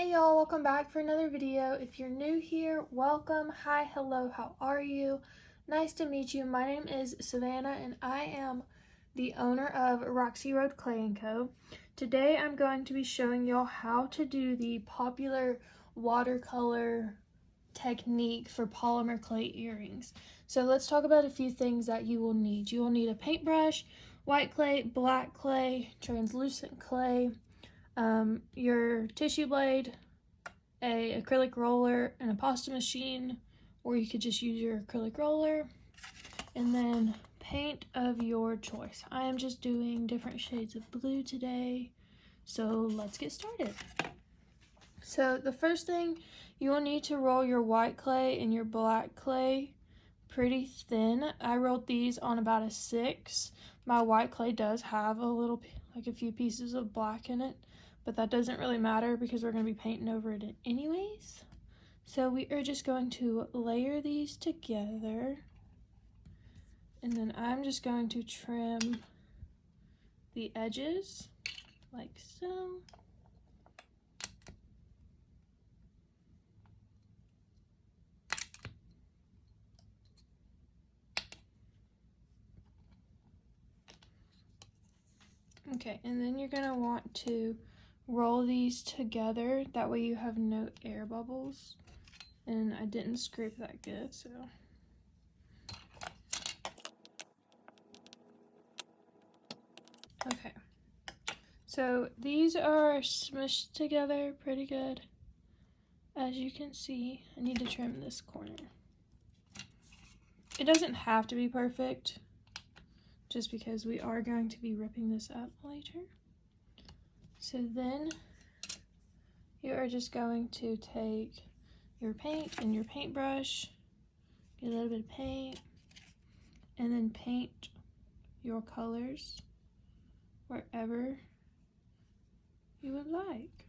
Hey y'all, welcome back for another video. If you're new here, welcome. Hi, hello, how are you? Nice to meet you. My name is Savannah and I am the owner of Roxy Road Clay & Co. Today I'm going to be showing y'all how to do the popular watercolor technique for polymer clay earrings. So let's talk about a few things that you will need. You will need a paintbrush, white clay, black clay, translucent clay, your tissue blade, a acrylic roller, and a pasta machine, or you could just use your acrylic roller, and then paint of your choice. I am just doing different shades of blue today, so let's get started. So the first thing, you will need to roll your white clay and your black clay pretty thin. I rolled these on about a 6. My white clay does have a few pieces of black in it, but that doesn't really matter because we're going to be painting over it anyways. So we are just going to layer these together, and then I'm just going to trim the edges like so. Okay, and then you're going to want to roll these together, that way you have no air bubbles, and I didn't scrape that good, so okay, so these are smushed together pretty good. As you can see, I need to trim this corner. It doesn't have to be perfect, just because we are going to be ripping this up later. So then you are just going to take your paint and your paintbrush, get a little bit of paint, and then paint your colors wherever you would like.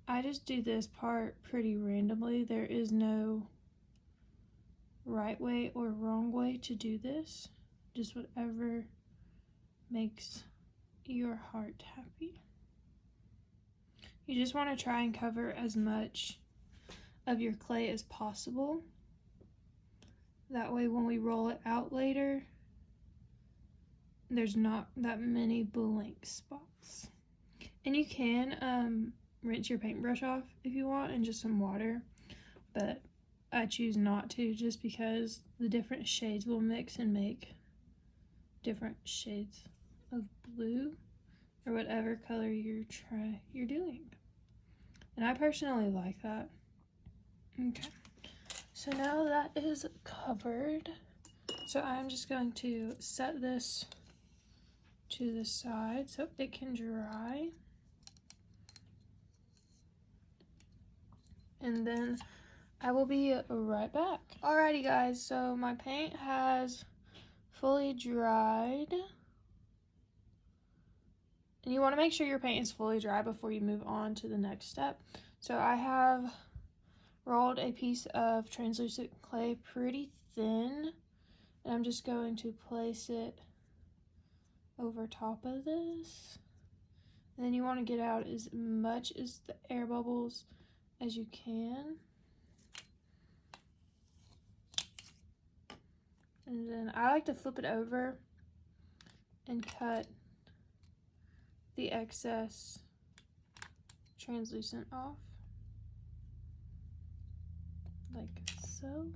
I just do this part pretty randomly. There is no right way or wrong way to do this, just whatever makes your heart happy. You just want to try and cover as much of your clay as possible. That way when we roll it out later, there's not that many blank spots. And you can rinse your paintbrush off if you want in just some water, but I choose not to, just because the different shades will mix and make different shades of blue or whatever color you're doing. And I personally like that. Okay, so now that is covered, so I'm just going to set this to the side so it can dry. And then I will be right back. Alrighty guys, so my paint has fully dried. And you want to make sure your paint is fully dry before you move on to the next step. So I have rolled a piece of translucent clay pretty thin, and I'm just going to place it over top of this. And then you want to get out as much as the air bubbles as you can. And then I like to flip it over and cut the excess translucent off, like so.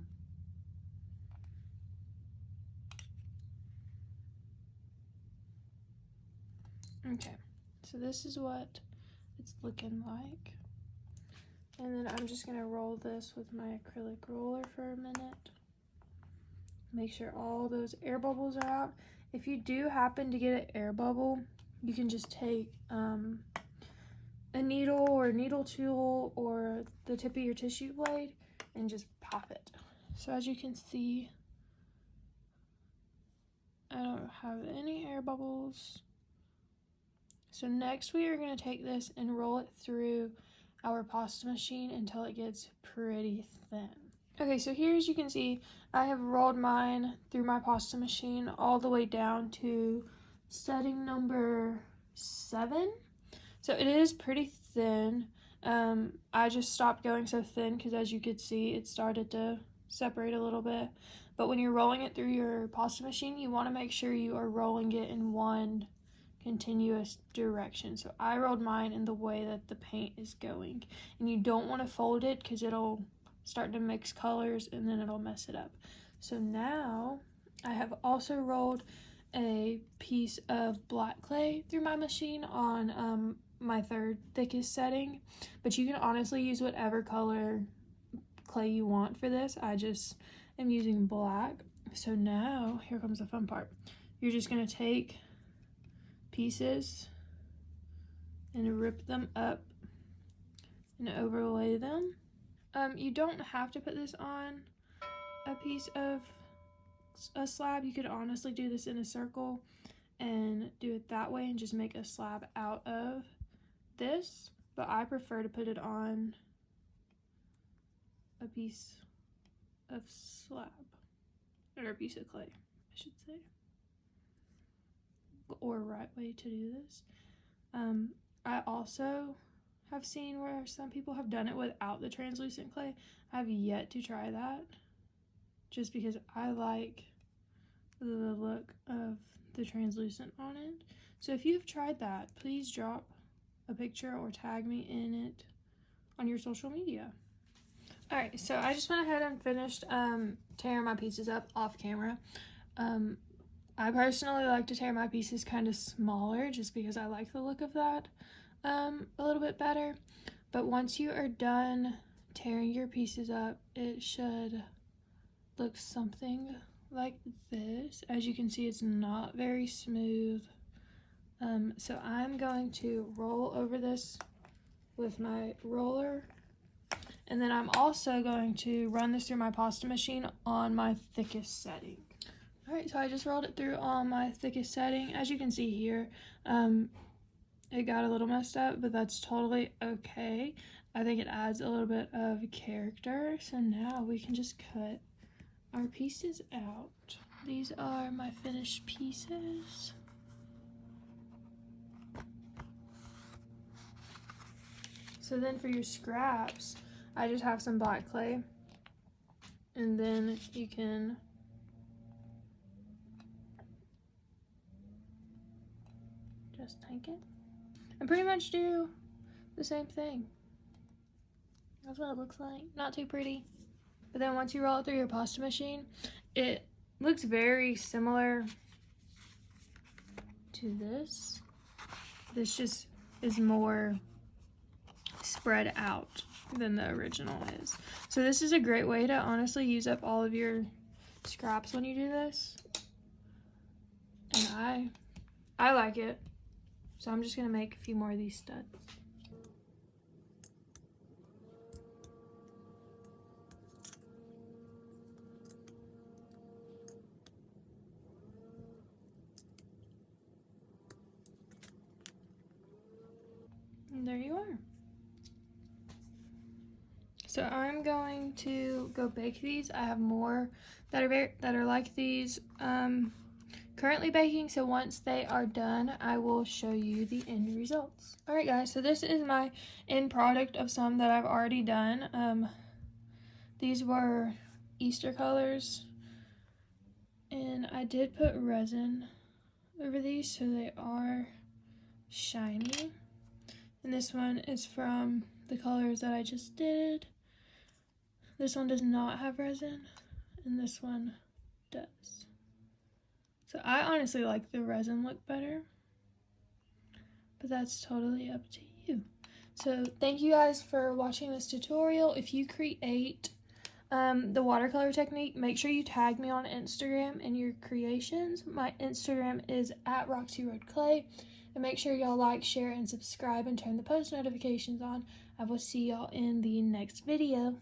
Okay, so this is what it's looking like. And then I'm just gonna roll this with my acrylic roller for a minute. Make sure all those air bubbles are out. If you do happen to get an air bubble, you can just take a needle or a needle tool or the tip of your tissue blade and just pop it. So as you can see, I don't have any air bubbles. So next we are going to take this and roll it through our pasta machine until it gets pretty thin. Okay, so here as you can see, I have rolled mine through my pasta machine all the way down to setting number 7. So it is pretty thin. I just stopped going so thin because, as you could see, it started to separate a little bit. But when you're rolling it through your pasta machine, you want to make sure you are rolling it in one continuous direction. So I rolled mine in the way that the paint is going. And you don't want to fold it because it'll start to mix colors and then it'll mess it up. So now I have also rolled a piece of black clay through my machine on my third thickest setting, but you can honestly use whatever color clay you want for this. I just am using black. So now here comes the fun part. You're just going to take pieces and rip them up and overlay them. You don't have to put this on a piece of a slab. You could honestly do this in a circle and do it that way and just make a slab out of this, but I prefer to put it on a piece of slab, or a piece of clay, I should say, or right way to do this. I also have seen where some people have done it without the translucent clay. I've yet to try that, just because I like the look of the translucent on it. So if you've tried that, please drop a picture or tag me in it on your social media. Alright, so I just went ahead and finished tearing my pieces up off camera. I personally like to tear my pieces kind of smaller just because I like the look of that a little bit better. But once you are done tearing your pieces up, it should look something like this. As you can see, it's not very smooth. So I'm going to roll over this with my roller, and then I'm also going to run this through my pasta machine on my thickest setting. Alright, so I just rolled it through on my thickest setting. As you can see here, it got a little messed up, but that's totally okay. I think it adds a little bit of character. So now we can just cut our pieces out. These are my finished pieces. So then for your scraps, I just have some black clay, and then you can just take it and pretty much do the same thing. That's what it looks like. Not too pretty. But then once you roll it through your pasta machine, it looks very similar to this. This just is more spread out than the original is. So this is a great way to honestly use up all of your scraps when you do this. And I like it. So I'm just gonna make a few more of these studs. And there you are. So I'm going to go bake these. I have more that are like these currently baking, so once they are done, I will show you the end results. Alright guys, so this is my end product of some that I've already done. These were Easter colors, and I did put resin over these so they are shiny. And this one is from the colors that I just did. This one does not have resin, and this one does. So I honestly like the resin look better, but that's totally up to you. So thank you guys for watching this tutorial. If you create the watercolor technique, make sure you tag me on Instagram in your creations. My Instagram is @RoxyRoadClay. And make sure y'all like, share, and subscribe, and turn the post notifications on. I will see y'all in the next video.